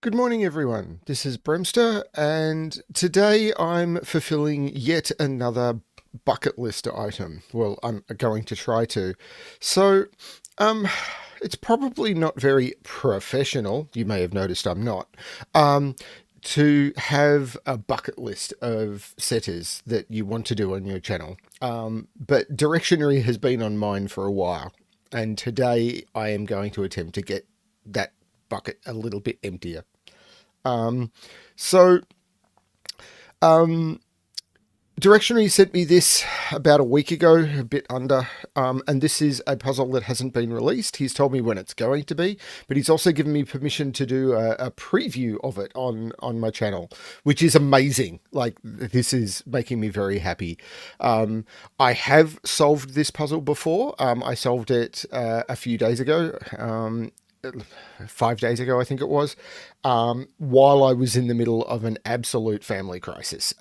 Good morning, everyone. This is Bremster, and today I'm fulfilling yet another bucket list item. Well, I'm going to try to. So, um, it's probably not very professional. You may have noticed I'm not. Um, to have a bucket list of setters that you want to do on your channel. But Directionary has been on mine for a while, and today I am going to attempt to get that bucket a little bit emptier. Um, so, um, Directionary sent me this about a week ago, a bit under, and this is a puzzle that hasn't been released. He's told me when it's going to be, but he's also given me permission to do a preview of it on my channel, which is amazing. Like, this is making me very happy. I have solved this puzzle before. I solved it a few days ago. 5 days ago, I think it was, while I was in the middle of an absolute family crisis.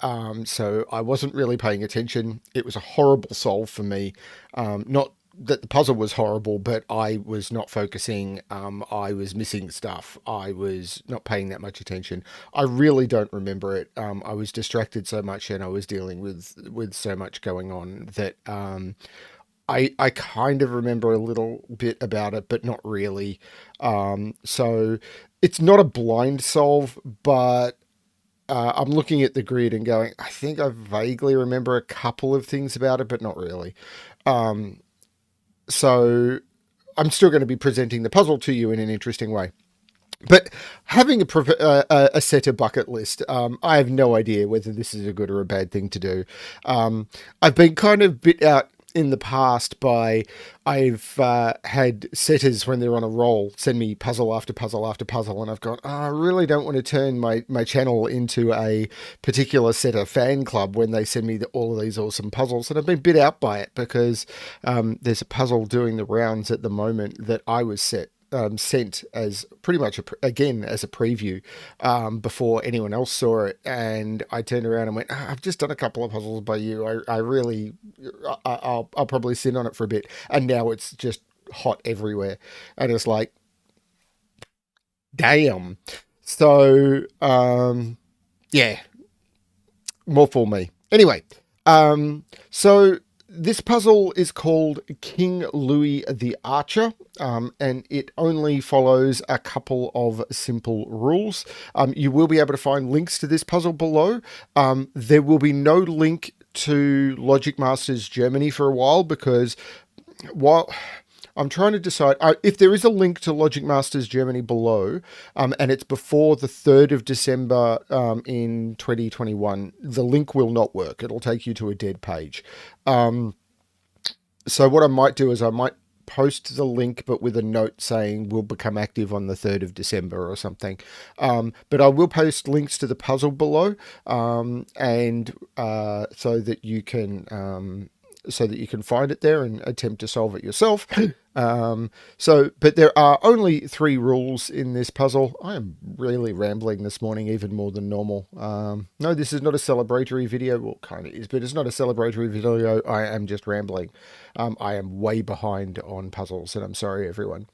So I wasn't really paying attention. It was a horrible solve for me. Not that the puzzle was horrible, but I was not focusing. I was missing stuff. I was not paying that much attention. I really don't remember it. I was distracted so much, and I was dealing with so much going on that I kind of remember a little bit about it, but not really. So it's not a blind solve, but I'm looking at the grid and going, I think I vaguely remember a couple of things about it, but not really. So I'm still going to be presenting the puzzle to you in an interesting way. But having a setter bucket list, I have no idea whether this is a good or a bad thing to do. I've been kind of bit out in the past by I've had setters when they're on a roll send me puzzle after puzzle after puzzle, and I've gone, oh, I really don't want to turn my channel into a particular setter fan club when they send me all of these awesome puzzles, and I've been bit out by it because there's a puzzle doing the rounds at the moment that I was sent as pretty much again as a preview before anyone else saw it, and I turned around and went, I've just done a couple of puzzles by you. I really I'll probably sit on it for a bit, and now it's just hot everywhere, and it's like, damn. So yeah, more for me anyway. So this puzzle is called King Louis the Archer, and it only follows a couple of simple rules. You will be able to find links to this puzzle below. There will be no link to Logic Masters Germany for a while, because while I'm trying to decide if there is a link to Logic Masters Germany below, and it's before the 3rd of December in 2021, the link will not work. It'll take you to a dead page. So what I might do is I might post the link, but with a note saying we'll become active on the 3rd of December or something. But I will post links to the puzzle below, and so that you can find it there and attempt to solve it yourself. But there are only 3 rules in this puzzle. I am really rambling this morning, even more than normal. No, this is not a celebratory video. Well, kind of is, but it's not a celebratory video. I am just rambling. I am way behind on puzzles, and I'm sorry, everyone.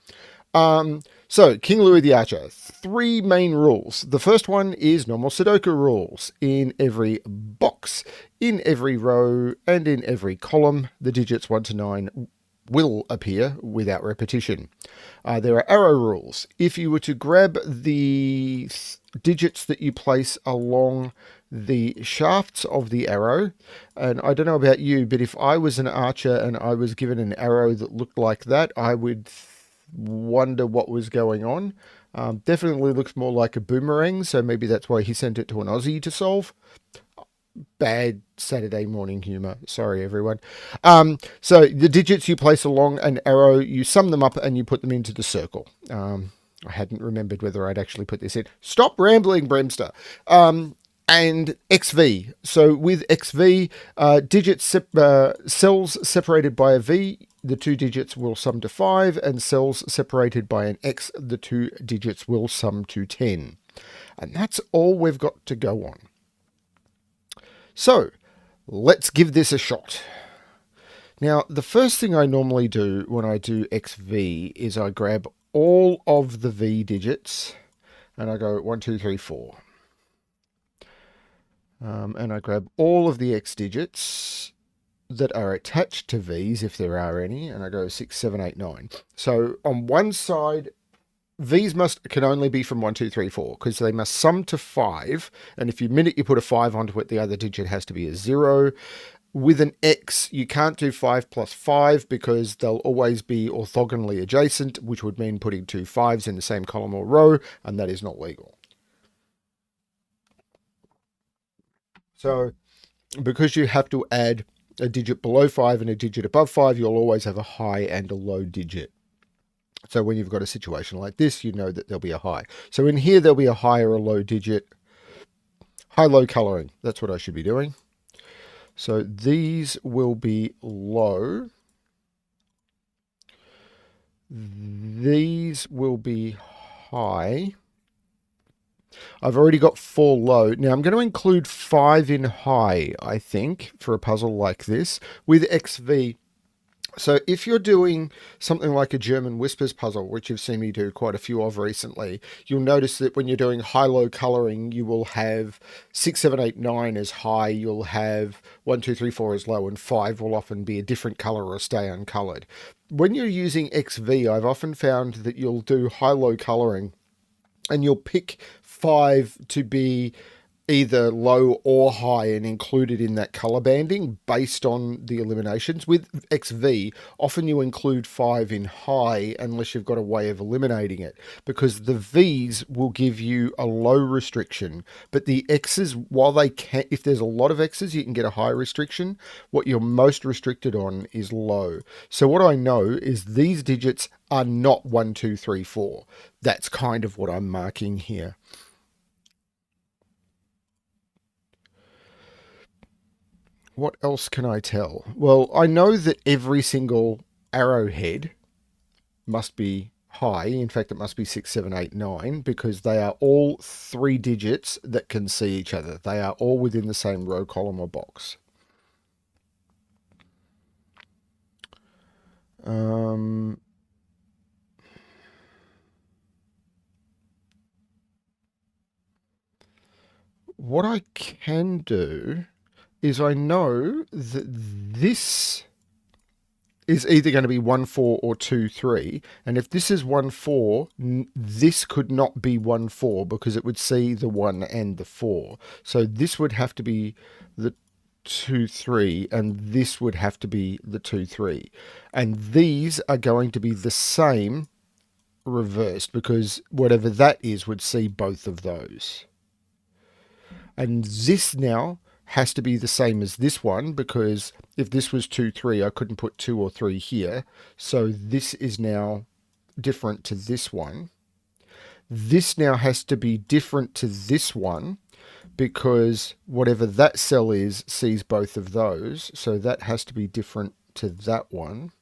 So King Louis the Archer, 3 main rules. The first one is normal Sudoku rules. In every box, in every row, and in every column, the digits 1 to 9 will appear without repetition. There are arrow rules. If you were to grab the digits that you place along the shafts of the arrow, and I don't know about you, but if I was an archer and I was given an arrow that looked like that, I would wonder what was going on. Definitely looks more like a boomerang, so maybe that's why he sent it to an Aussie to solve. Bad Saturday morning humor. Sorry, everyone. So the digits you place along an arrow, you sum them up and you put them into the circle. I hadn't remembered whether I'd actually put this in. Stop rambling, Bremster. And XV. So with XV, cells separated by a V, the 2 digits will sum to 5, and cells separated by an X, the 2 digits will sum to 10. And that's all we've got to go on. So let's give this a shot. Now, the first thing I normally do when I do XV is I grab all of the V digits and I go 1, 2, 3, 4. And I grab all of the X digits that are attached to V's, if there are any, and I go 6, 7, 8, 9. So on one side, V's can only be from 1, 2, 3, 4, because they must sum to 5, and if you minute you put a 5 onto it, the other digit has to be a 0. With an X, you can't do 5 plus 5 because they'll always be orthogonally adjacent, which would mean putting two 5s in the same column or row, and that is not legal. So because you have to add a digit below 5 and a digit above 5, you'll always have a high and a low digit. So when you've got a situation like this, you know that there'll be a high. So in here, there'll be a high or a low digit. High-low coloring, that's what I should be doing. So these will be low. These will be high. I've already got 4 low. Now I'm going to include 5 in high, I think, for a puzzle like this with XV. So if you're doing something like a German Whispers puzzle, which you've seen me do quite a few of recently, you'll notice that when you're doing high-low coloring, you will have 6, 7, 8, 9 as high, you'll have 1, 2, 3, 4 as low, and 5 will often be a different color or stay uncolored. When you're using XV, I've often found that you'll do high-low coloring and you'll pick 5 to be either low or high and included in that color banding based on the eliminations. With XV, often you include 5 in high unless you've got a way of eliminating it, because the V's will give you a low restriction, but the X's, while they can, if there's a lot of X's, you can get a high restriction. What you're most restricted on is low. So what I know is these digits are not 1, 2, 3, 4. That's kind of what I'm marking here. What else can I tell? Well, I know that every single arrowhead must be high. In fact, it must be 6, 7, 8, 9, because they are all 3 digits that can see each other. They are all within the same row, column, or box. What I can do is I know that this is either going to be 1, 4 or 2, 3. And if this is 1, 4, this could not be 1, 4 because it would see the 1 and the 4. So this would have to be the 2, 3, and this would have to be the 2, 3. And these are going to be the same reversed because whatever that is would see both of those. And this now has to be the same as this one, because if this was 2, 3, I couldn't put 2 or 3 here. So this is now different to this one. This now has to be different to this one because whatever that cell is sees both of those. So that has to be different to that one.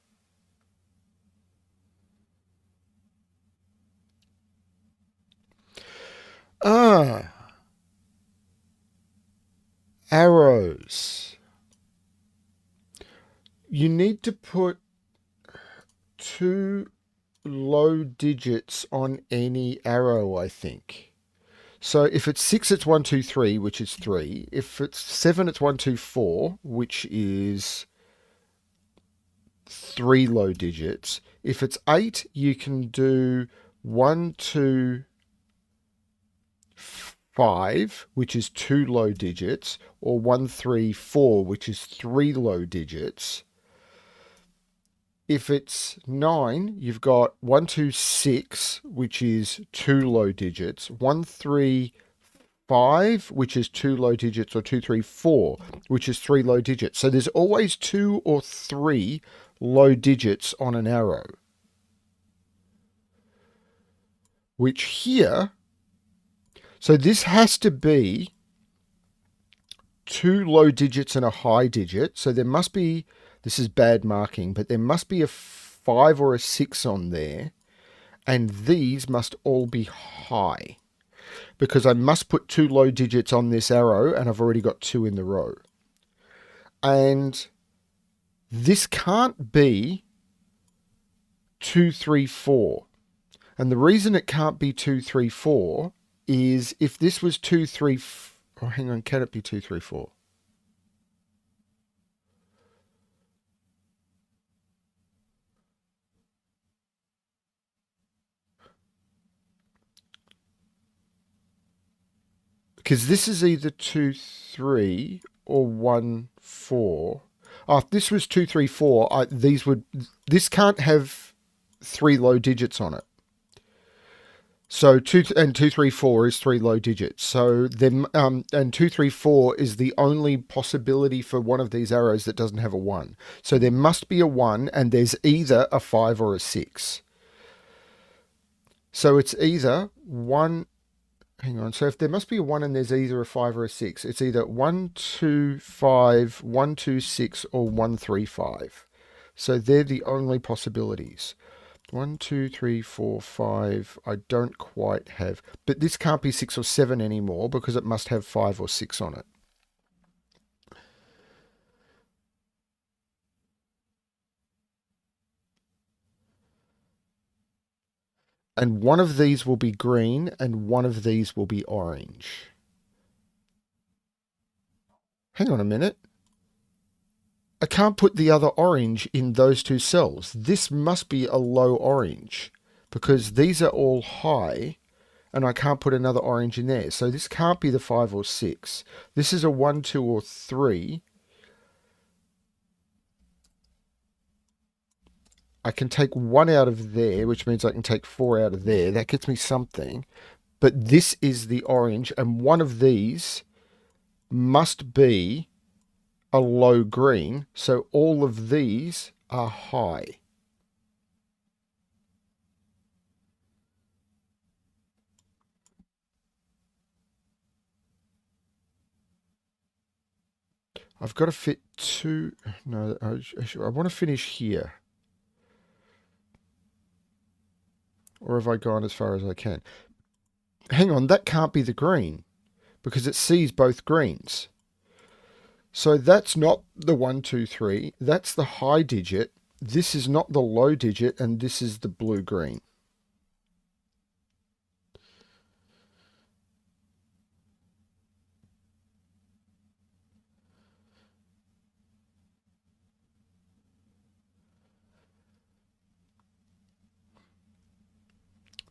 Arrows. You need to put 2 low digits on any arrow, I think. So if it's 6, it's 1, 2, 3, which is 3. If it's 7, it's 1, 2, 4, which is 3 low digits. If it's 8, you can do 1, 2, 5, which is 2 low digits, or 1, 3, 4, which is 3 low digits. If it's 9, you've got 1, 2, 6, which is 2 low digits, 1, 3, 5, which is 2 low digits, or 2, 3, 4, which is 3 low digits. So there's always 2 or 3 low digits on an arrow, which here, so this has to be 2 low digits and a high digit. So there must be, this is bad marking, but there must be a 5 or a 6 on there. And these must all be high because I must put 2 low digits on this arrow and I've already got 2 in the row. And this can't be 2, 3, 4. And the reason it can't be 2, 3, 4 is if this was 2, 3, oh, hang on, can it be 2, 3, 4? Because this is either 2, 3 or 1, 4. Oh, if this was 2, 3, 4, this can't have 3 low digits on it. So 2 3 4 is 3 low digits. So then and 2 3 4 is the only possibility for one of these arrows that doesn't have a 1. So there must be a 1 and there's either a 5 or a 6. So it's either 1. Hang on. So if there must be a 1 and there's either a 5 or a 6, it's either 1 2 5, 1 2 6, or 1 3 5. So they're the only possibilities. 1 2 3 4 5. I don't quite have, but this can't be 6 or 7 anymore because it must have 5 or 6 on it. And one of these will be green and one of these will be orange. Hang on a minute. I can't put the other orange in those two cells. This must be a low orange because these are all high and I can't put another orange in there. So this can't be the 5 or 6. This is a 1, 2, or 3. I can take 1 out of there, which means I can take 4 out of there. That gets me something. But this is the orange, and one of these must be a low green. So all of these are high. I've got to fit 2. No, I want to finish here. Or have I gone as far as I can? Hang on, that can't be the green because it sees both greens. So that's not the 1, 2, 3. That's the high digit. This is not the low digit, and this is the blue-green.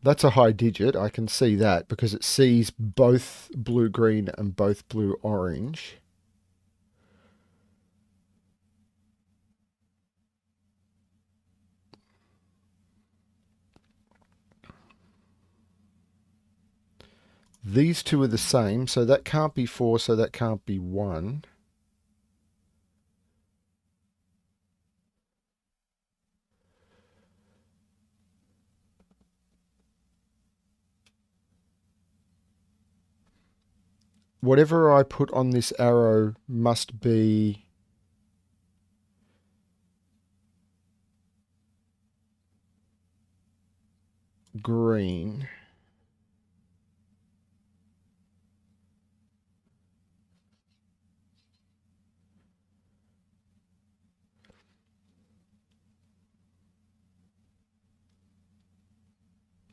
That's a high digit. I can see that because it sees both blue-green and both blue-orange. These two are the same, so that can't be 4, so that can't be 1. Whatever I put on this arrow must be green.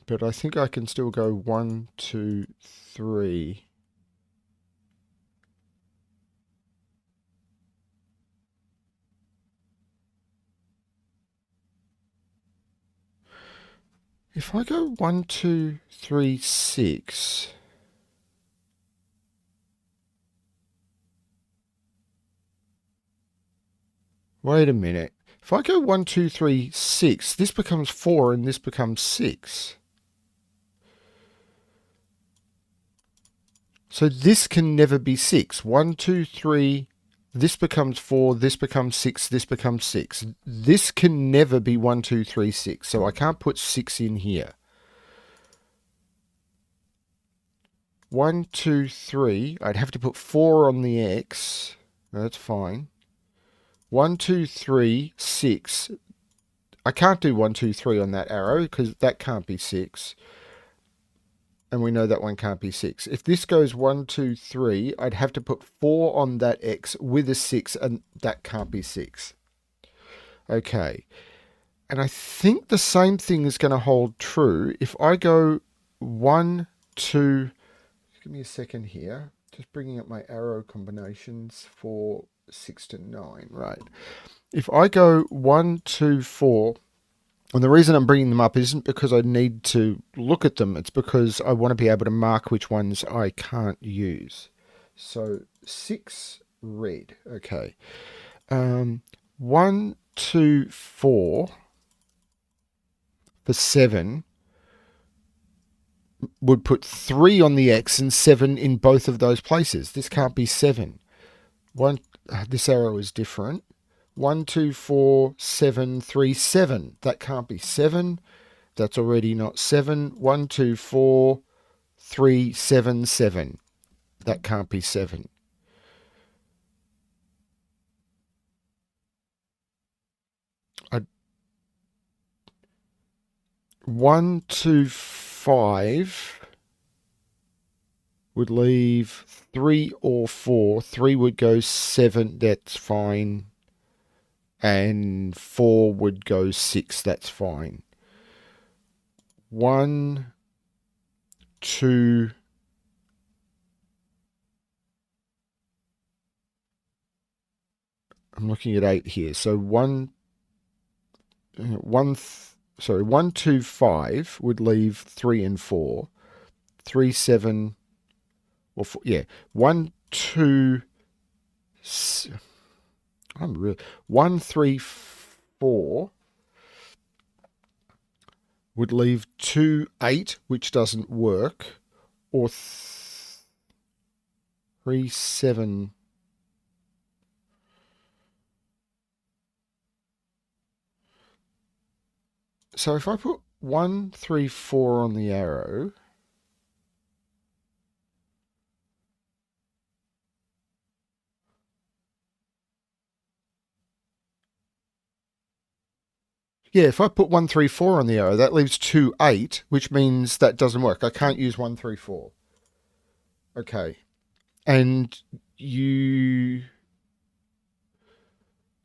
But I think I can still go 1, 2, 3. If I go 1, 2, 3, 6. Wait a minute. If I go 1, 2, 3, 6, this becomes 4 and this becomes 6. So this can never be 6. 1, 2, 3, this becomes 4, this becomes 6, this becomes 6. This can never be 1, 2, 3, 6. So I can't put 6 in here. 1, 2, 3. I'd have to put 4 on the X. That's fine. 1, 2, 3, 6. I can't do 1, 2, 3 on that arrow because that can't be 6. And we know that one can't be 6. If this goes 1, 2, 3, I'd have to put 4 on that X with a 6, and that can't be 6. Okay. And I think the same thing is going to hold true if I go 1, 2, give me a second here. Just bringing up my arrow combinations for 6 to 9. Right. If I go 1, 2, 4, and the reason I'm bringing them up isn't because I need to look at them. It's because I want to be able to mark which ones I can't use. So 6 red. Okay. 1, 2, 4 for 7 would put 3 on the X and 7 in both of those places. This can't be 7. This arrow is different. 1, 2, 4, 7, 3, 7. That can't be 7. That's already not 7. 1, 2, 4, 3, 7, 7. That can't be 7. I, 1, 2, 5 would leave 3 or 4. 3 would go 7. That's fine. And 4 would go 6. That's fine. 1, 2, I'm looking at 8 here. So 1, 2, 5 would leave 3 and 4. 3, 7, or 4, yeah. 1, 2, I'm real. 1, 3, 4 would leave 2, 8, which doesn't work, or 3, 7. So if I put 1, 3, 4 on the arrow, yeah, if I put 1, 3, 4 on the arrow, that leaves 2, 8, which means that doesn't work. I can't use 1, 3, 4. Okay. And you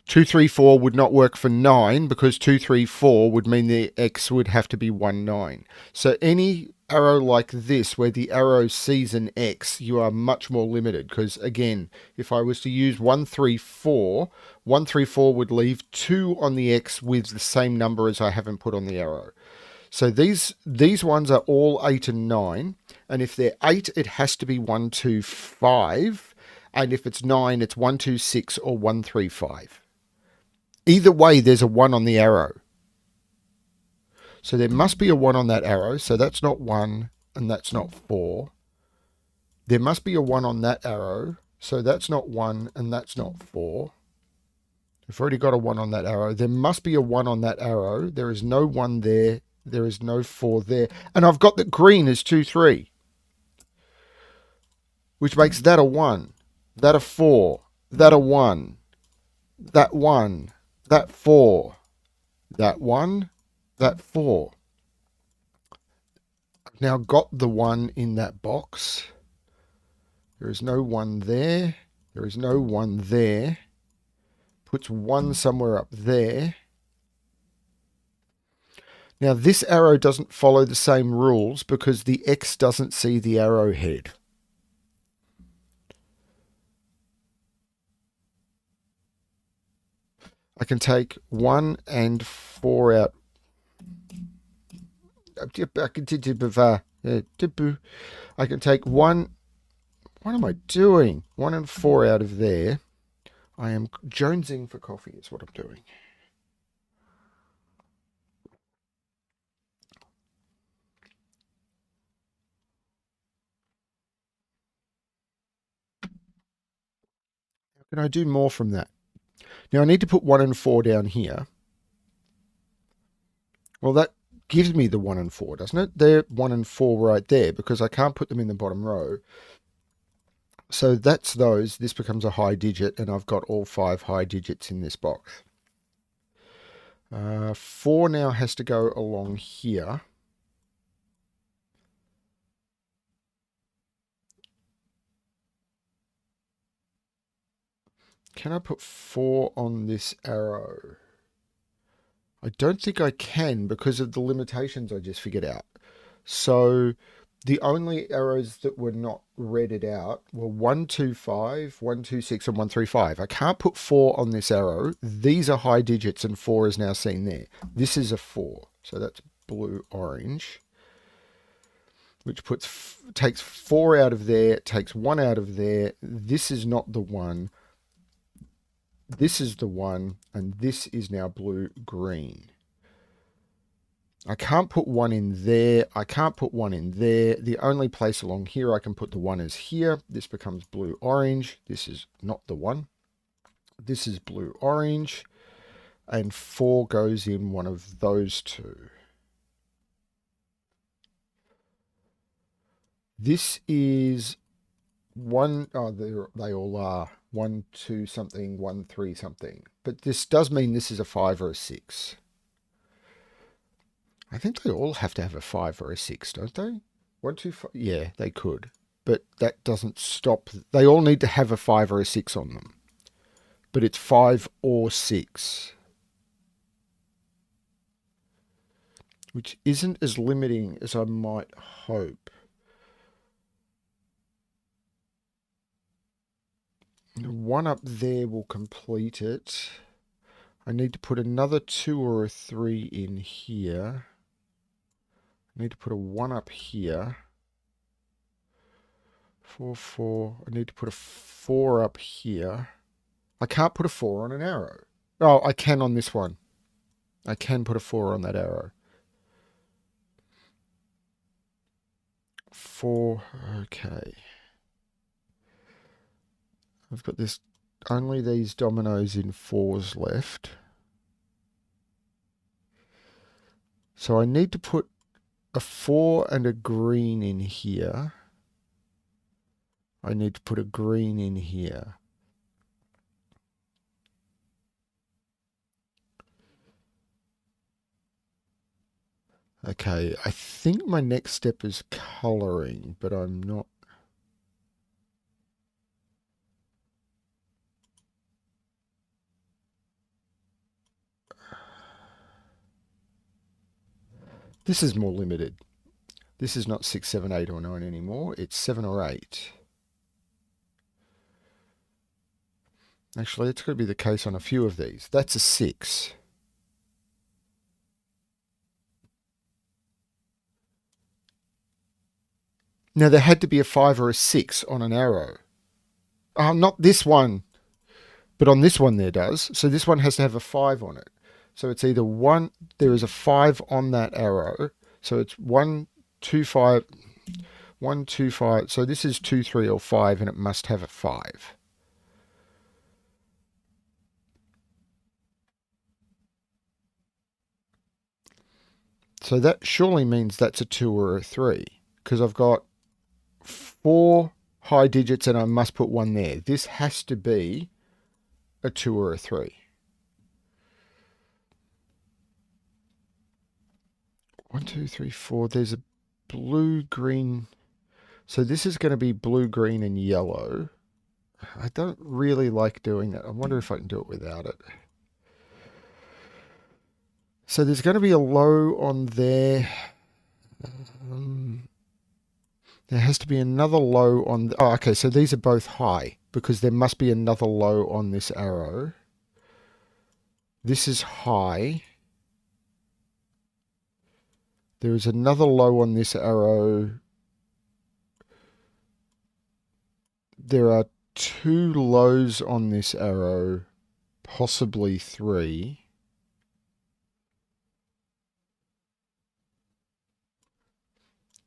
2, 3, 4 would not work for 9 because 2, 3, 4 would mean the X would have to be 1, 9. So any arrow like this where the arrow sees an X, you are much more limited because, again, if I was to use 1, 3, 4, 1, 3, 4 would leave 2 on the X with the same number as I haven't put on the arrow. So these ones are all 8 and 9. And if they're 8, it has to be 1, 2, 5. And if it's 9, it's 1, 2, 6 or 1, 3, 5. Either way, there's a 1 on the arrow. So there must be a 1 on that arrow. So that's not 1 and that's not 4. There must be a 1 on that arrow. So that's not 1 and that's not 4. We've already got a 1 on that arrow. There must be a 1 on that arrow. There is no 1 there. There is no 4 there. And I've got that green is 2, 3. Which makes that a 1. That a 4. That a 1. That 1. That 4. That 1. That 4. I've now got the 1 in that box. There is no 1 there. There is no 1 there. Puts 1 somewhere up there. Now this arrow doesn't follow the same rules because the X doesn't see the arrowhead. I can take 1 and 4 out. I can take 1. What am I doing? 1 and 4 out of there. I am jonesing for coffee is what I'm doing. How can I do more from that? Now I need to put 1 and 4 down here. Well, that gives me the 1 and 4, doesn't it? They're 1 and 4 right there because I can't put them in the bottom row. So that's those. This becomes a high digit, and I've got all 5 high digits in this box. 4 now has to go along here. Can I put 4 on this arrow? I don't think I can because of the limitations I just figured out. So The only arrows that were not redded out were 125, 126, and 135. I can't put 4 on this arrow. These are high digits, and 4 is now seen there. This is a 4. So that's blue orange, which takes 4 out of there, takes 1 out of there. This is not the one. This is the one, and this is now blue green. I can't put 1 in there. I can't put 1 in there. The only place along here I can put the 1 is here. This becomes blue orange. This is not the one. This is blue orange. And 4 goes in one of those two. This is one. Oh, they all are. 1, 2 something, 1, 3 something. But this does mean this is a 5 or a 6. I think they all have to have a 5 or a 6, don't they? 1, 2, 5. Yeah, they could. But that doesn't stop. They all need to have a 5 or a 6 on them. But it's 5 or 6. Which isn't as limiting as I might hope. The 1 up there will complete it. I need to put another 2 or a 3 in here. I need to put a 1 up here. 4, 4. I need to put a 4 up here. I can't put a 4 on an arrow. Oh, I can on this one. I can put a 4 on that arrow. 4. Okay. I've got this. Only these dominoes in 4s left. So I need to put a 4 and a green in here. I need to put a green in here. Okay, I think my next step is coloring, but I'm not. This is more limited. This is not 6, 7, 8, or 9 anymore. It's 7 or 8. Actually, it's going to be the case on a few of these. That's a 6. Now, there had to be a 5 or a 6 on an arrow. Not this one, but on this one there does. So this one has to have a 5 on it. So it's either 1, there is a 5 on that arrow. So it's 1, 2, 5, 1, 2, 5. So this is 2, 3, or 5, and it must have a 5. So that surely means that's a 2 or a 3, because I've got 4 high digits and I must put 1 there. This has to be a 2 or a 3. 1, 2, 3, 4. There's a blue, green. So this is going to be blue, green, and yellow. I don't really like doing that. I wonder if I can do it without it. So there's going to be a low on there. There has to be another low on. Oh, okay. So these are both high because there must be another low on this arrow. This is high. There is another low on this arrow. There are 2 lows on this arrow, possibly 3.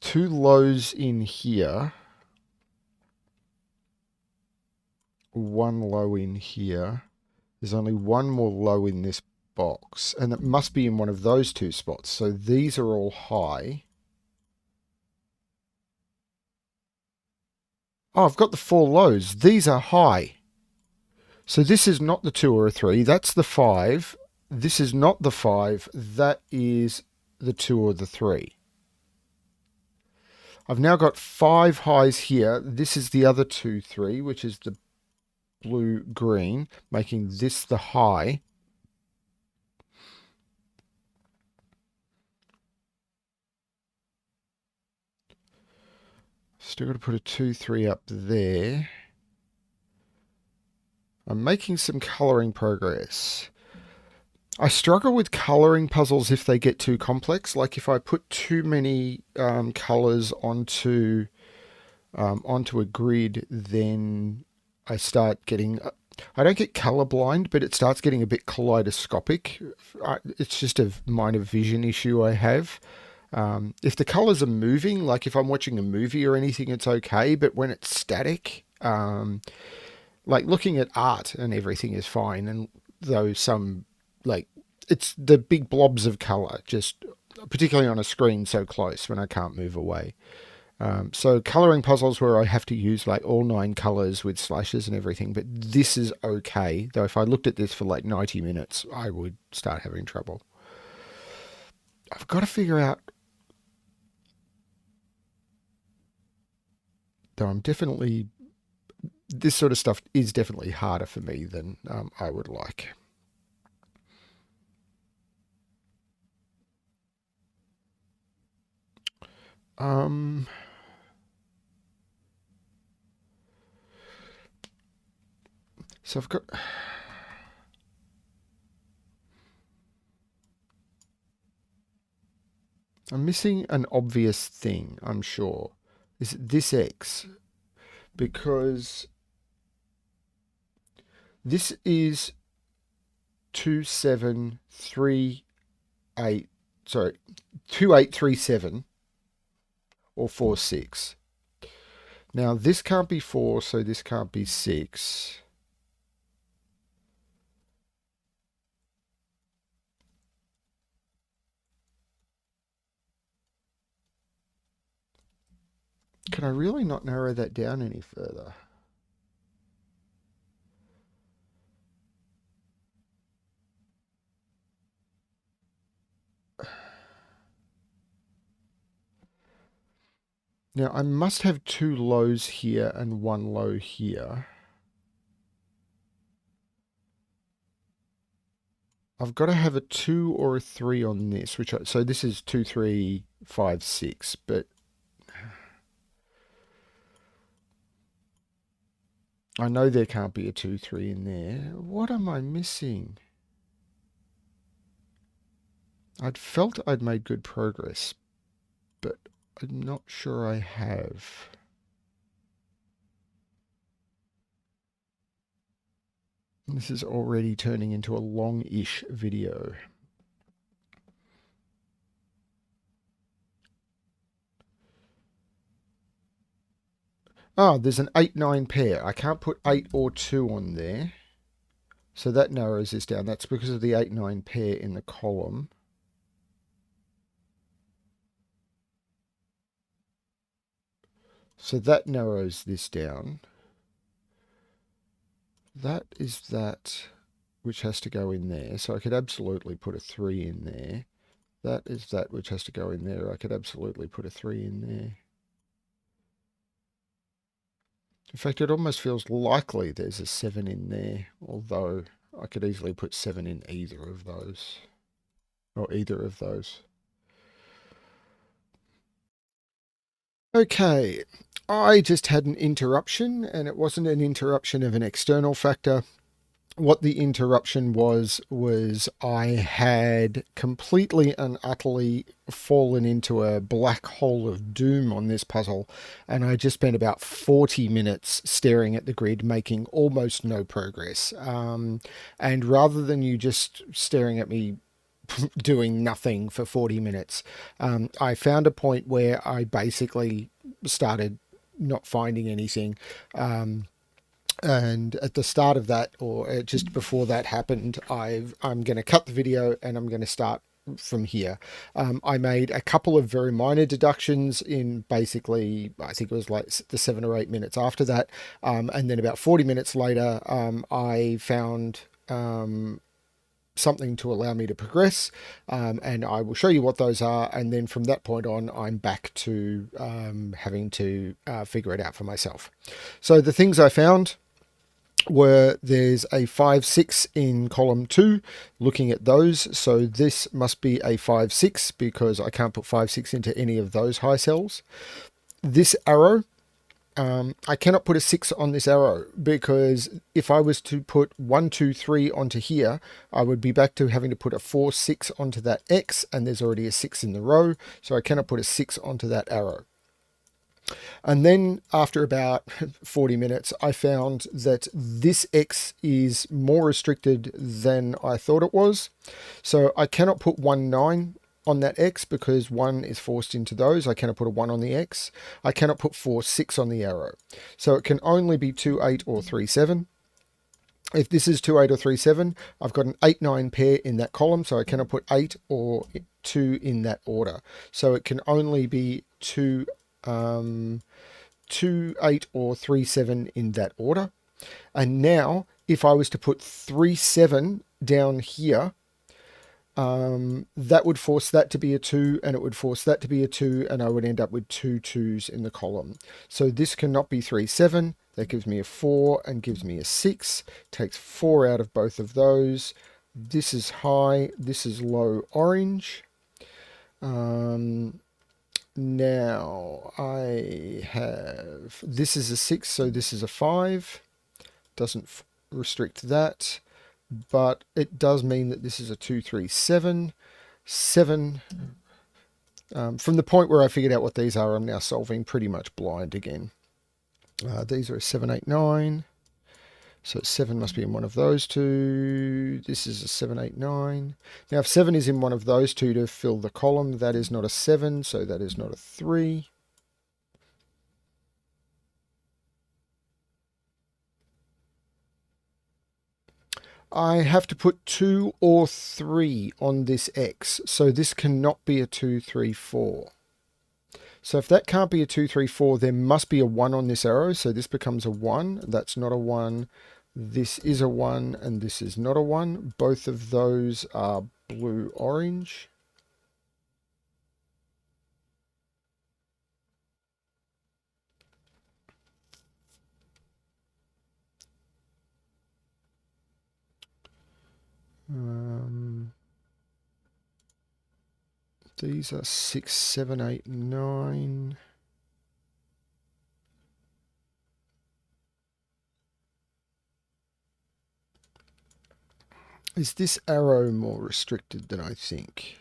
Two lows in here. 1 low in here. There's only 1 more low in this box, and it must be in one of those 2 spots. So these are all high. Oh, I've got the 4 lows. These are high. So this is not the 2 or a 3. That's the 5. This is not the 5. That is the 2 or the 3. I've now got 5 highs here. This is the other 2, 3, which is the blue, green, making this the high. Still got to put a 2, 3 up there. I'm making some colouring progress. I struggle with colouring puzzles if they get too complex. Like if I put too many colours onto a grid, then I start getting. I don't get colour blind, but it starts getting a bit kaleidoscopic. It's just a minor vision issue I have. If the colours are moving, like if I'm watching a movie or anything, it's okay. But when it's static, like looking at art and everything is fine. And though some, like, it's the big blobs of colour, just particularly on a screen so close when I can't move away. So colouring puzzles where I have to use like all 9 colours with slashes and everything, but this is okay. Though if I looked at this for like 90 minutes, I would start having trouble. I've got to figure out. Though I'm definitely. This sort of stuff is definitely harder for me than I would like. So I've got. I'm missing an obvious thing, I'm sure. Is it this X? Because this is 2738, sorry, 2837 or 46. Now this can't be 4, so this can't be 6. Can I really not narrow that down any further? Now, I must have 2 lows here and 1 low here. I've got to have a 2 or a 3 on this, so this is 2, 3, 5, 6, but I know there can't be a 2, 3 in there. What am I missing? I'd felt I'd made good progress, but I'm not sure I have. This is already turning into a long-ish video. Oh, there's an 8-9 pair. I can't put 8 or 2 on there. So that narrows this down. That's because of the 8-9 pair in the column. So that narrows this down. That is that which has to go in there. So I could absolutely put a 3 in there. That is that which has to go in there. I could absolutely put a 3 in there. In fact, it almost feels likely there's a 7 in there, although I could easily put 7 in either of those. Or either of those. Okay, I just had an interruption, and it wasn't an interruption of an external factor. What the interruption was I had completely and utterly fallen into a black hole of doom on this puzzle, and I just spent about 40 minutes staring at the grid, making almost no progress. And rather than you just staring at me doing nothing for 40 minutes, I found a point where I basically started not finding anything. And at the start of that, or just before that happened, I'm going to cut the video and I'm going to start from here. I made a couple of very minor deductions in basically, I think it was like the 7 or 8 minutes after that. And then about 40 minutes later, I found something to allow me to progress, and I will show you what those are, and then from that point on I'm back to having to figure it out for myself. So the things I found were, there's a 5, 6 in column 2, looking at those, so this must be a 5, 6 because I can't put 5, 6 into any of those high cells. This arrow I cannot put a 6 on this arrow, because if I was to put 1, 2, 3 onto here, I would be back to having to put a 4, 6 onto that X, and there's already a 6 in the row, so I cannot put a 6 onto that arrow. And then after about 40 minutes, I found that this X is more restricted than I thought it was. So I cannot put 1, 9 on that X, because 1 is forced into those. I cannot put a 1 on the X. I cannot put 4, 6 on the arrow. So it can only be 2, 8 or 3, 7. If this is 2, 8 or 3, 7, I've got an 8, 9 pair in that column, so I cannot put 8 or 2 in that order. So it can only be 2, 8 or 3, 7 in that order. And now, if I was to put 3, 7 down here, that would force that to be a 2, and it would force that to be a 2, and I would end up with 2 2s in the column. So this cannot be 3, 7. That gives me a 4 and gives me a 6. Takes 4 out of both of those. This is high. This is low orange. Now I have, this is a 6, so this is a 5. Doesn't restrict that, but it does mean that this is a 2, 3, 7. 7. From the point where I figured out what these are, I'm now solving pretty much blind again. These are a 7, 8, 9. So 7 must be in one of those two. This is a 7, 8, 9. Now if 7 is in one of those two to fill the column, that is not a 7, so that is not a 3. I have to put 2 or 3 on this X, so this cannot be a 2, 3, 4. So if that can't be a 2, 3, 4, there must be a 1 on this arrow, so this becomes a 1. That's not a 1. This is a 1, and this is not a 1. Both of those are blue-orange. These are 6, 7, 8, 9. Is this arrow more restricted than I think?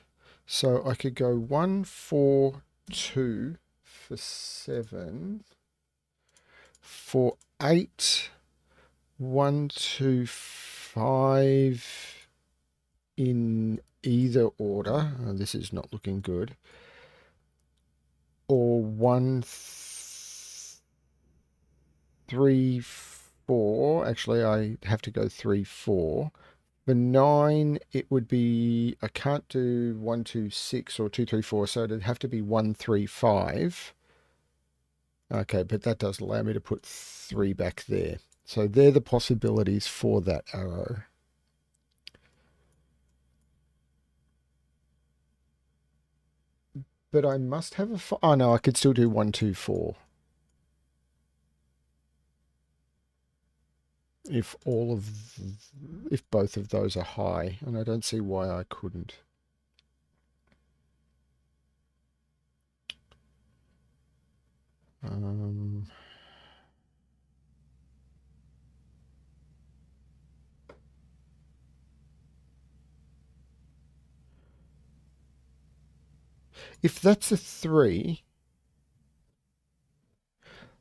So I could go 1, 4, 2 for 7. For 8, 1, 2, 5 in either order. Oh, this is not looking good. Or 1, 3, 4. Actually, I have to go 3, 4. For 9, it would be, I can't do 1, 2, 6 or 2, 3, 4, so it'd have to be 1, 3, 5. Okay, but that does allow me to put 3 back there. So they're the possibilities for that arrow. But I must have a... Oh, no, I could still do 1, 2, 4. If both of those are high, and I don't see why I couldn't. If that's a 3,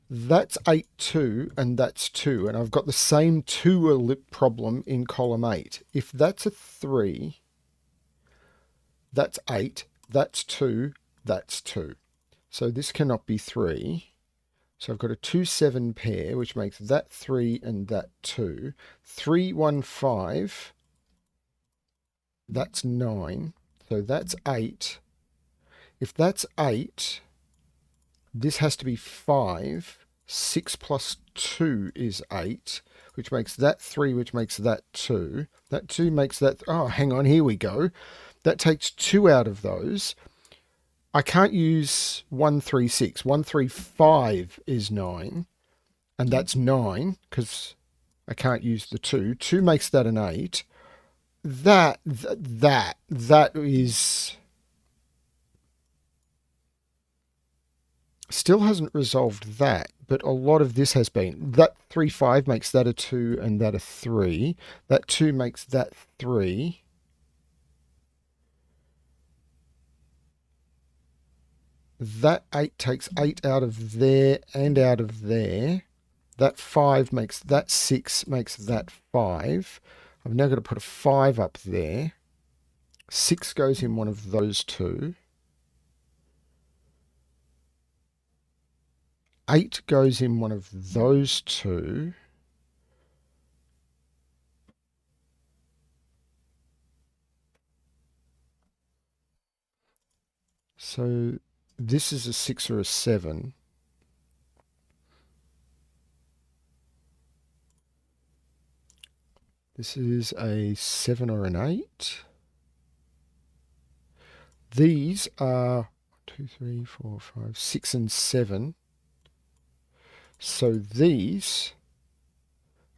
that's 8, 2, and that's 2, and I've got the same 2 ellip problem in column 8. If that's a 3, that's 8, that's 2, that's 2. So this cannot be 3. So I've got a 2, 7 pair, which makes that 3 and that 2. 3, 1, 5. That's 9. So that's 8. If that's 8, this has to be 5. 6 plus 2 is 8, which makes that 3, which makes that 2. That 2 makes that... Oh, hang on, here we go. That takes 2 out of those. I can't use 1, 3, 6. 1, 3, 5 is 9, and that's 9, because I can't use the 2. 2 makes that an 8. That is... Still hasn't resolved that, but a lot of this has been. That 3, 5 makes that a 2 and that a 3. That 2 makes that 3. That 8 takes 8 out of there and out of there. That 5 makes that 6, makes that 5. I've now got to put a 5 up there. 6 goes in one of those two. 8 goes in one of those two. So this is a 6 or a 7. This is a 7 or an 8. These are 2, 3, 4, 5, 6 and 7. So these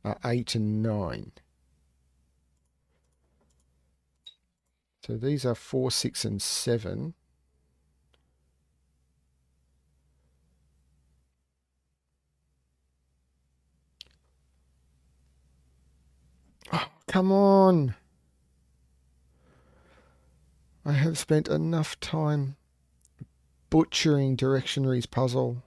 are 8 and 9. So these are 4, 6 and 7. Oh, come on. I have spent enough time butchering Derektionary's puzzle.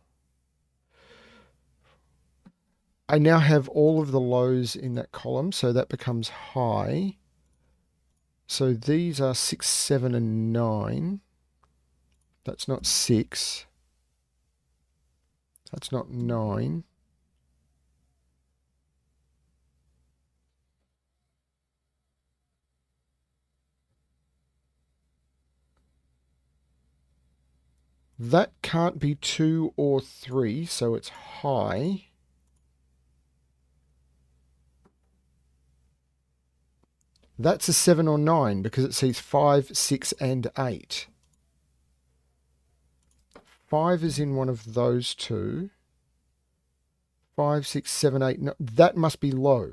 I now have all of the lows in that column, so that becomes high. So these are 6, 7, and 9. That's not 6. That's not 9. That can't be 2 or 3, so it's high. That's a 7 or 9 because it sees 5, 6, and 8. 5 is in one of those two. 5, 6, 7, 8. No, that must be low.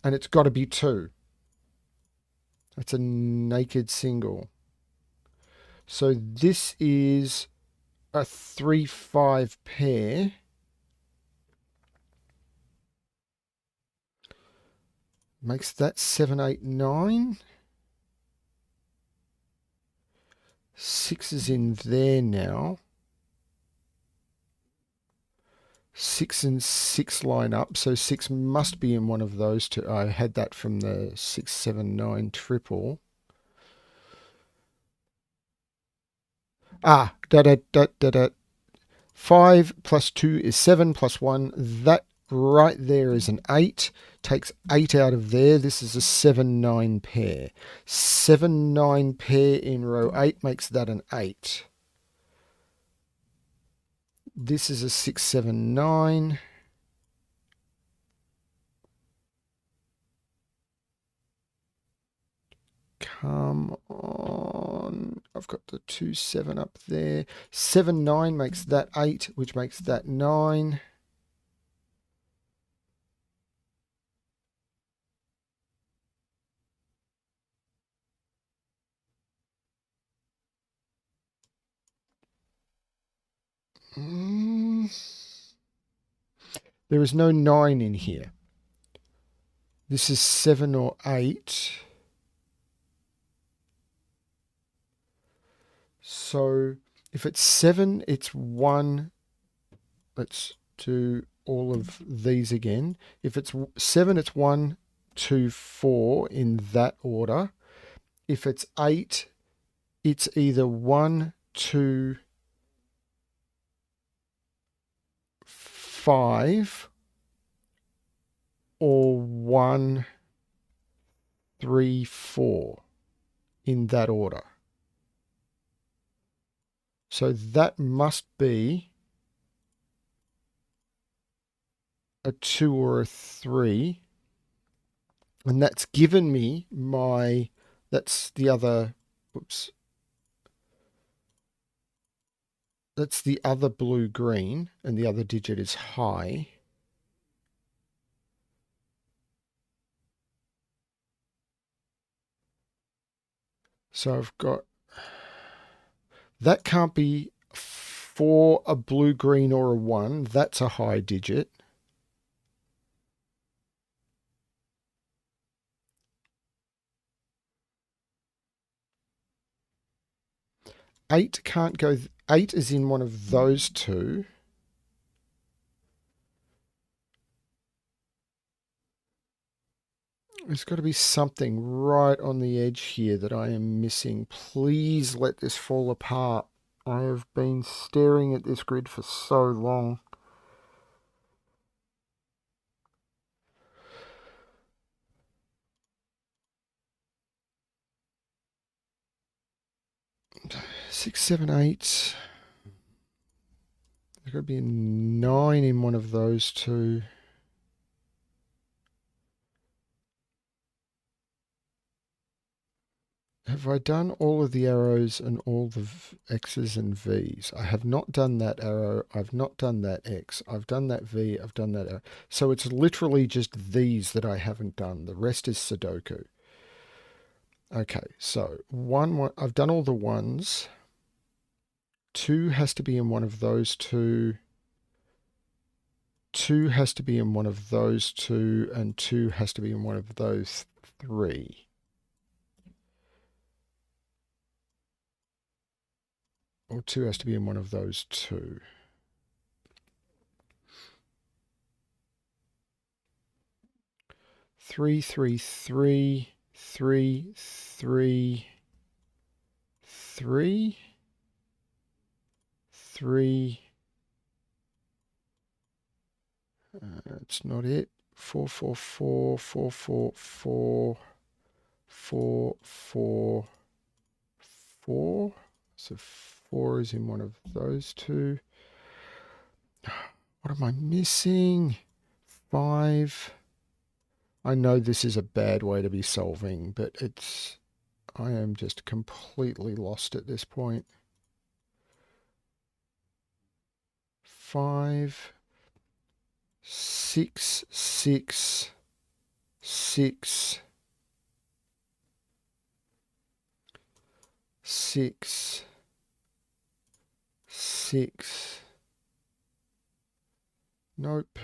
And it's got to be 2. That's a naked single. So this is a 3, 5 pair. Makes that 7, 8, 9. 6 is in there now. 6 and 6 line up, so 6 must be in one of those two. I had that from the 6, 7, 9 triple. Ah, da da da da da. 5 plus 2 is 7 plus 1. That right there is an 8. Takes 8 out of there. This is a 7, 9 pair. 7, 9 pair in row 8 makes that an 8. This is a 6, 7, 9. Come on. I've got the 2, 7 up there. 7, 9 makes that 8, which makes that 9. There is no 9 in here. This is 7 or 8. So if it's 7, it's 1. Let's do all of these again. If it's 7, it's 1, 2, 4 in that order. If it's 8, it's either 1, 2, 5 or 1, 3, 4 in that order. So that must be a 2 or a 3. And that's given me my, that's the other, whoops. That's the other blue-green, and the other digit is high. So I've got, that can't be 4, a blue, green, or a 1. That's a high digit. Eight can't go. 8 is in one of those two. There's got to be something right on the edge here that I am missing. Please let this fall apart. I have been staring at this grid for so long. Six, seven, eight. There's got to be a 9 in one of those two. Have I done all of the arrows and all the X's and V's? I have not done that arrow. I've not done that X. I've done that V. I've done that arrow. So it's literally just these that I haven't done. The rest is Sudoku. Okay, so one, I've done all the ones. 2 has to be in one of those two. 2 has to be in one of those two, and 2 has to be in one of those 3. Or 2 has to be in one of those 2. Three, three, three, three, three, three, three. That's not it. 4, 4, 4, 4, 4, 4, 4, 4, 4. So 4 is in one of those two. What am I missing? 5. I know this is a bad way to be solving, but I am just completely lost at this point. 5, 6, 6, 6, 6, 6. Nope.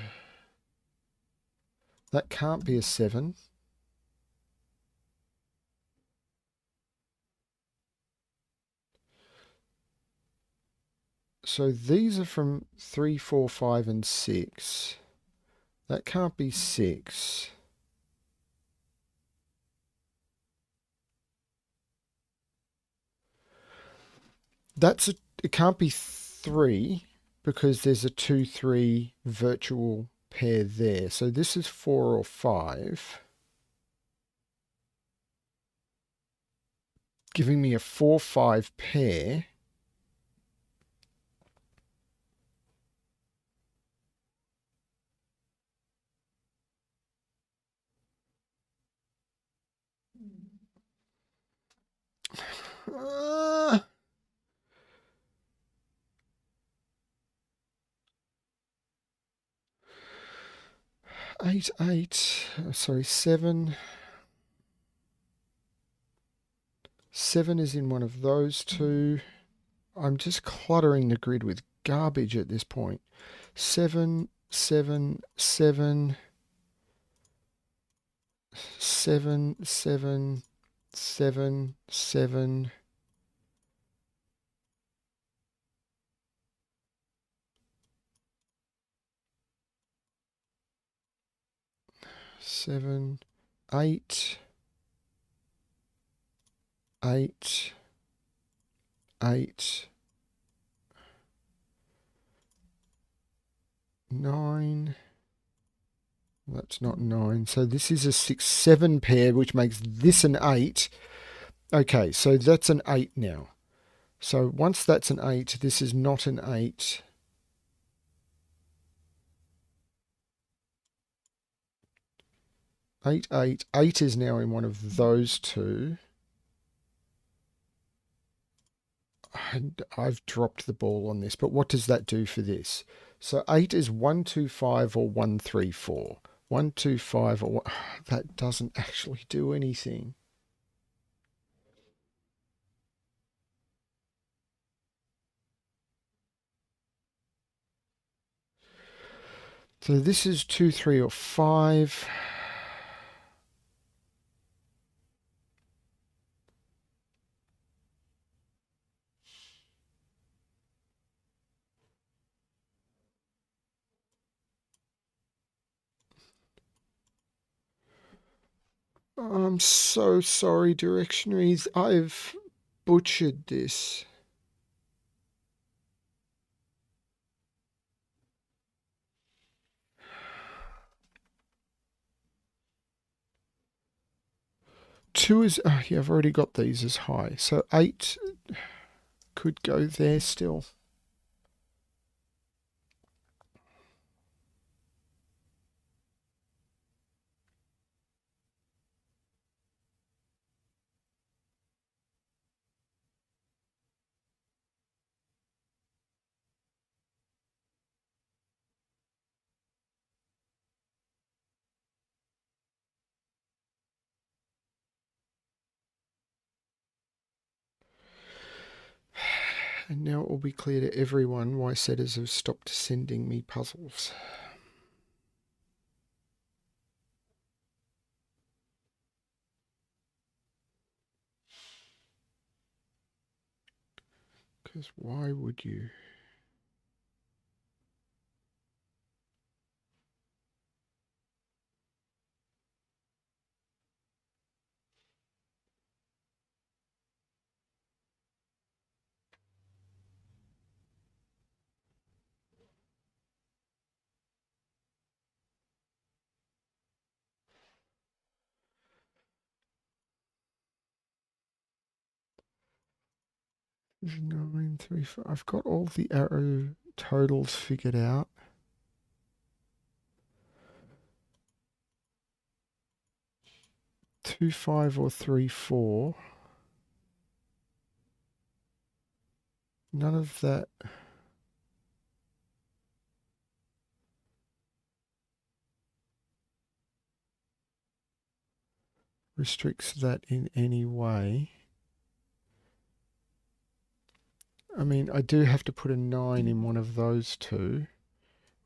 That can't be a 7. So these are from 3, 4, 5, and 6. That can't be 6. It can't be 3 because there's a 2, 3 virtual pair there. So this is 4 or 5. Giving me a 4, 5 pair. Uh, 8, 8. Sorry, 7. 7 is in one of those two. I'm just cluttering the grid with garbage at this point. 7, 7, 7, 7, 7, 7, 7. 7, 8, 8, 8, 9. That's not 9. So this is a 6, 7 pair, which makes this an 8. Okay, so that's an 8 now. So once that's an 8, this is not an 8. Eight, 8. 8 is now in one of those two. And I've dropped the ball on this, but what does that do for this? So 8 is 1, 2, 5 or 1, 3, 4. 1, 2, 5 or 1. That doesn't actually do anything. So this is 2, 3, or 5. I'm so sorry, Directionaries. I've butchered this. Two is, yeah, I've already got these as high. So 8 could go there still. And now it will be clear to everyone why setters have stopped sending me puzzles. Because why would you? There's 9, 3, 4. I've got all the arrow totals figured out. Two, 5, or 3, 4. None of that. Restricts that in any way. I mean, I do have to put a 9 in one of those two,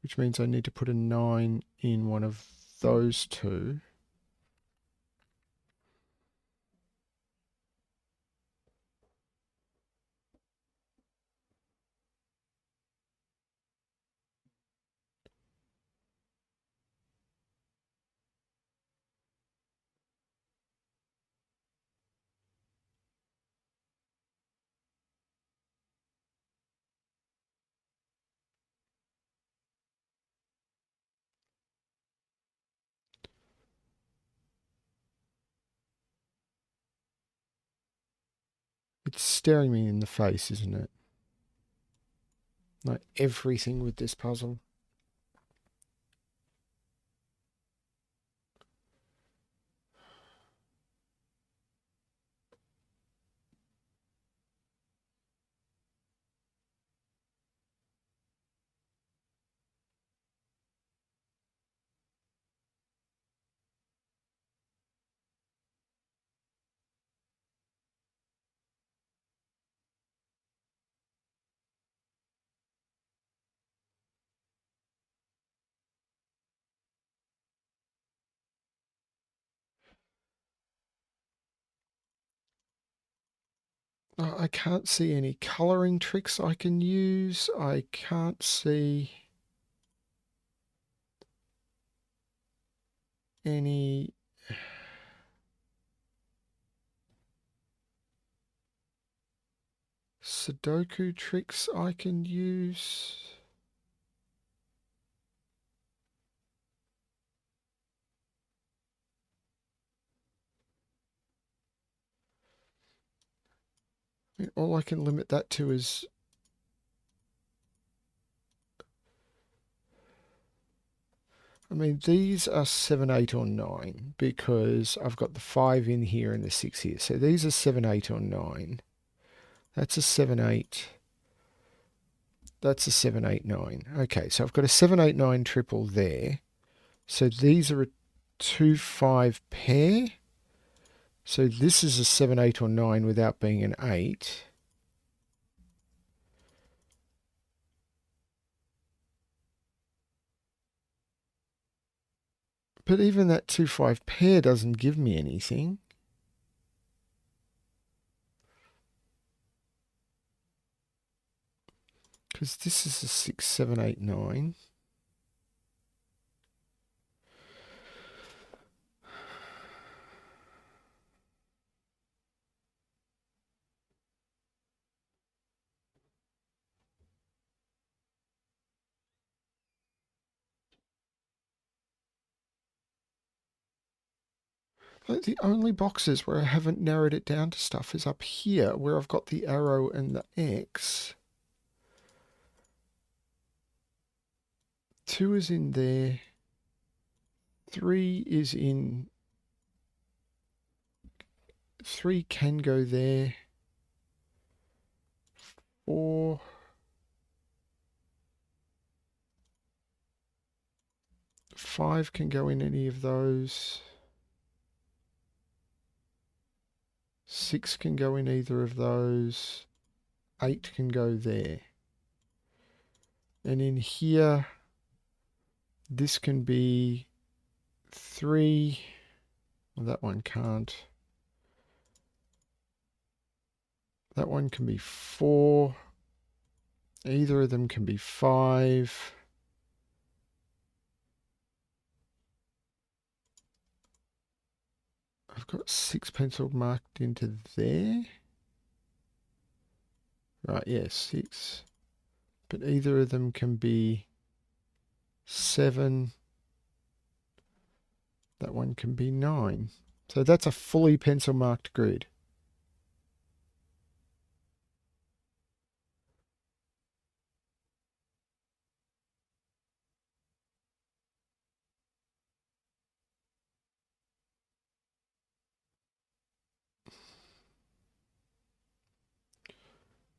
which means I need to put a 9 in one of those two. It's staring me in the face, isn't it? Like everything with this puzzle. I can't see any colouring tricks I can use. I can't see any Sudoku tricks I can use. I mean, all I can limit that to is these are 7, 8, or 9 because I've got the 5 in here and the 6 here. So these are 7, 8, or 9. That's a 7, 8. That's a 7, 8, 9. Okay, so I've got a 7, 8, 9 triple there. So these are a 2, 5 pair. So this is a 7, 8, or 9 without being an 8. But even that 2-5 pair doesn't give me anything. Because this is a 6, 7, 8, 9. Like the only boxes where I haven't narrowed it down to stuff is up here, where I've got the arrow and the X. 2 is in there. 3 is in. 3 can go there. 4. 5 can go in any of those. 6 can go in either of those. 8 can go there. And in here, this can be 3. Well, that one can't. That one can be 4. Either of them can be 5. I've got 6 penciled marked into there. Right, yeah, 6. But either of them can be 7. That one can be 9. So that's a fully pencil marked grid.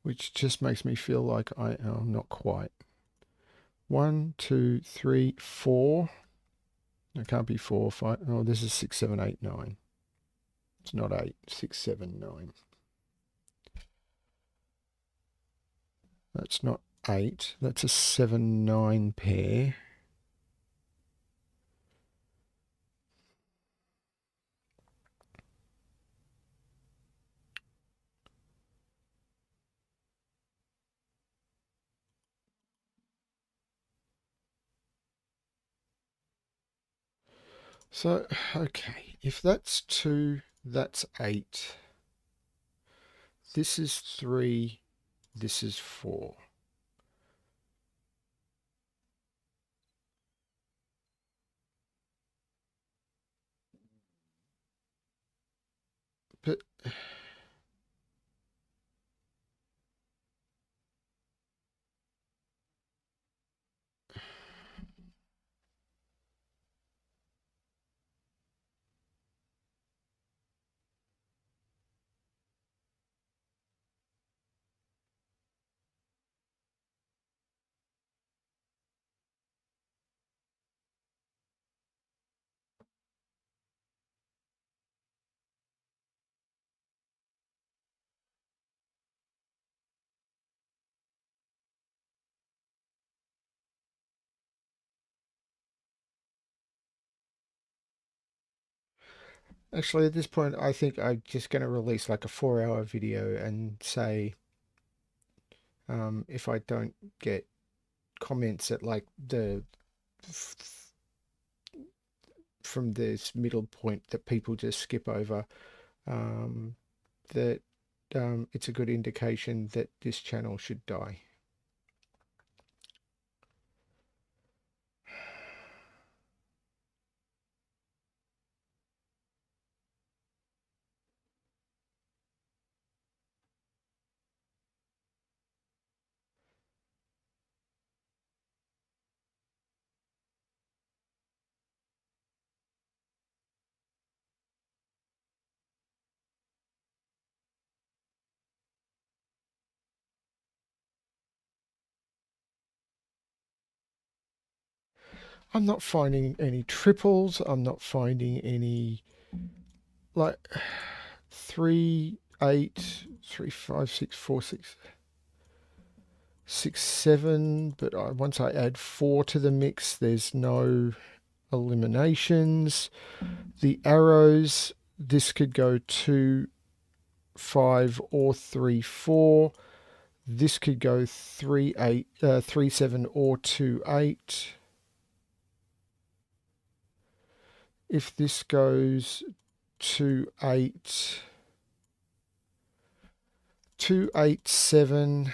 Which just makes me feel like I'm not quite. 1, 2, 3, 4. It can't be 4, 5. Oh, this is 6, 7, 8, 9. It's not 8. 6, 7, 9. That's not 8. That's a 7, 9 pair. So, okay, if that's 2, that's 8. This is 3, this is 4. But actually, at this point, I think I'm just going to release like a 4-hour video and say, if I don't get comments at like from this middle point that people just skip over, that it's a good indication that this channel should die. I'm not finding any triples. I'm not finding any like 3, 8, 3, 5, 6, 4, 6, 6, 7. But once I add 4 to the mix, there's no eliminations. The arrows, this could go 2, 5, or 3, 4. This could go 3, 8, 3, 7, or 2, 8. If this goes 2, 8, 2, 8, 7,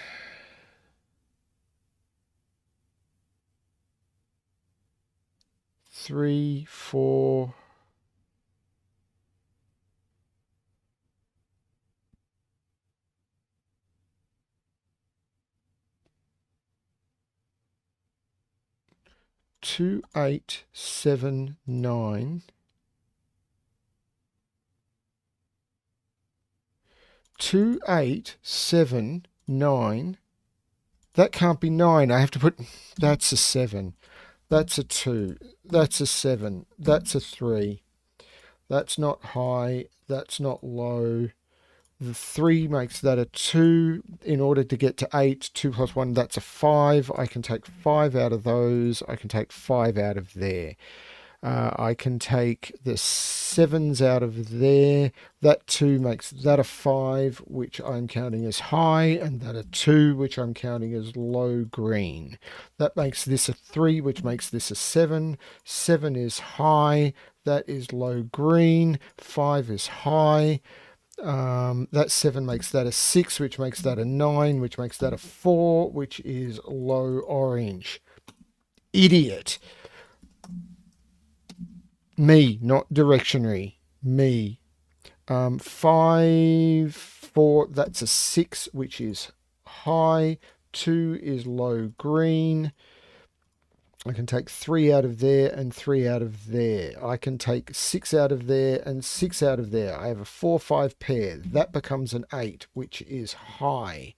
3, 4, 2, 8, 7, 9. 2, 8, 7, 9. That can't be 9. I have to put. That's a 7. That's a 2. That's a 7. That's a 3. That's not high. That's not low. The 3 makes that a 2. In order to get to 8, 2 plus 1, that's a 5. I can take 5 out of those. I can take 5 out of there. I can take the 7s out of there. That 2 makes that a 5, which I'm counting as high, and that a 2, which I'm counting as low green. That makes this a 3, which makes this a 7. 7 is high. That is low green. 5 is high. That 7 makes that a 6, which makes that a 9, which makes that a 4, which is low orange. Idiot. Me, not Derektionary. Me. 5, 4, that's a 6, which is high. 2 is low green. I can take 3 out of there and 3 out of there. I can take 6 out of there and 6 out of there. I have a 4, 5 pair. That becomes an 8, which is high.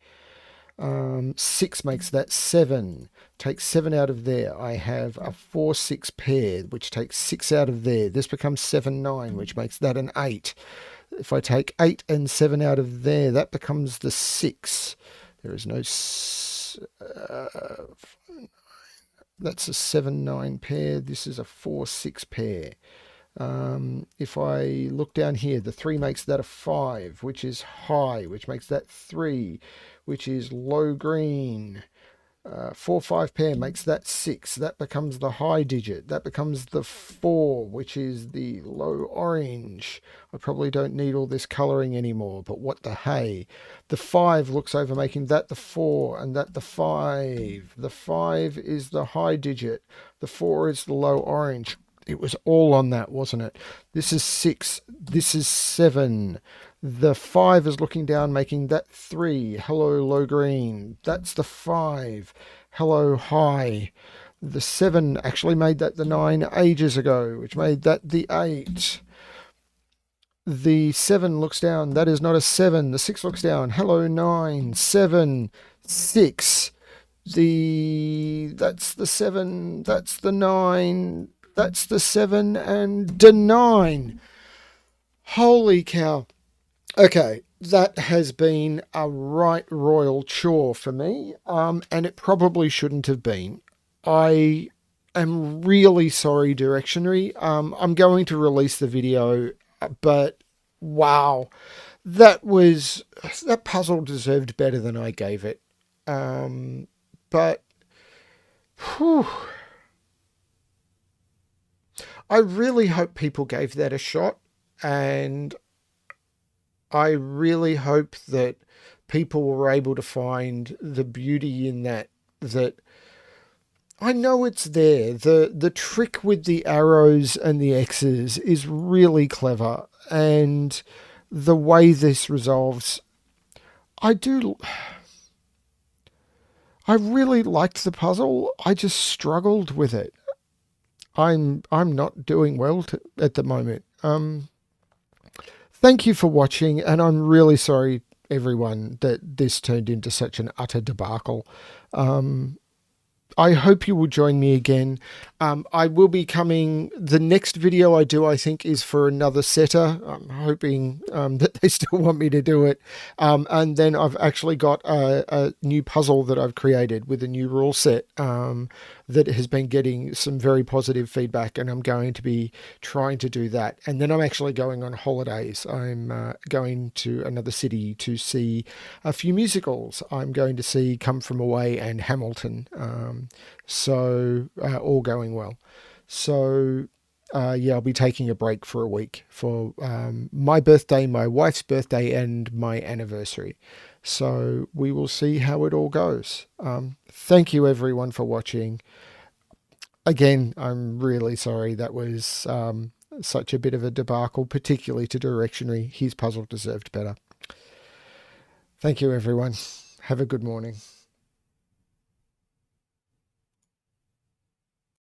6 makes that 7. Take 7 out of there. I have a 4, 6 pair, which takes 6 out of there. This becomes 7, 9, which makes that an 8. If I take 8 and 7 out of there, that becomes the 6. There is no... that's a 7, 9 pair. This is a 4, 6 pair. If I look down here, the 3 makes that a 5, which is high, which makes that 3, which is low green. 4, 5 pair makes that 6. That becomes the high digit. That becomes the 4, which is the low orange. I probably don't need all this colouring anymore, but what the hey. The 5 looks over making that the 4 and that the 5. The 5 is the high digit. The 4 is the low orange. It was all on that, wasn't it? This is 6. This is 7. The 5 is looking down, making that 3. Hello, low green. That's the 5. Hello, high. The 7 actually made that the 9 ages ago, which made that the 8. The 7 looks down. That is not a 7. The 6 looks down. Hello, 9. 7. 6. That's the 7. That's the 9. That's the 7 and the 9. Holy cow. Okay, that has been a right royal chore for me, and it probably shouldn't have been. I am really sorry, Derektionary. I'm going to release the video, but wow, that puzzle deserved better than I gave it. But whew, I really hope people gave that a shot, and I really hope that people were able to find the beauty in that I know it's there. The trick with the arrows and the X's is really clever, and the way this resolves, I really liked the puzzle. I just struggled with it. I'm not doing well at the moment. Thank you for watching, and I'm really sorry, everyone, that this turned into such an utter debacle. I hope you will join me again. I will be coming. The next video I do, I think, is for another setter. I'm hoping that they still want me to do it. And then I've actually got a new puzzle that I've created with a new rule set that has been getting some very positive feedback, and I'm going to be trying to do that. And then I'm actually going on holidays. I'm going to another city to see a few musicals. I'm going to see Come From Away and Hamilton. All going well. So yeah, I'll be taking a break for a week for my birthday, my wife's birthday, and my anniversary. So we will see how it all goes. Thank you, everyone, for watching. Again, I'm really sorry that was such a bit of a debacle, particularly to Directionary. His puzzle deserved better. Thank you, everyone. Have a good morning.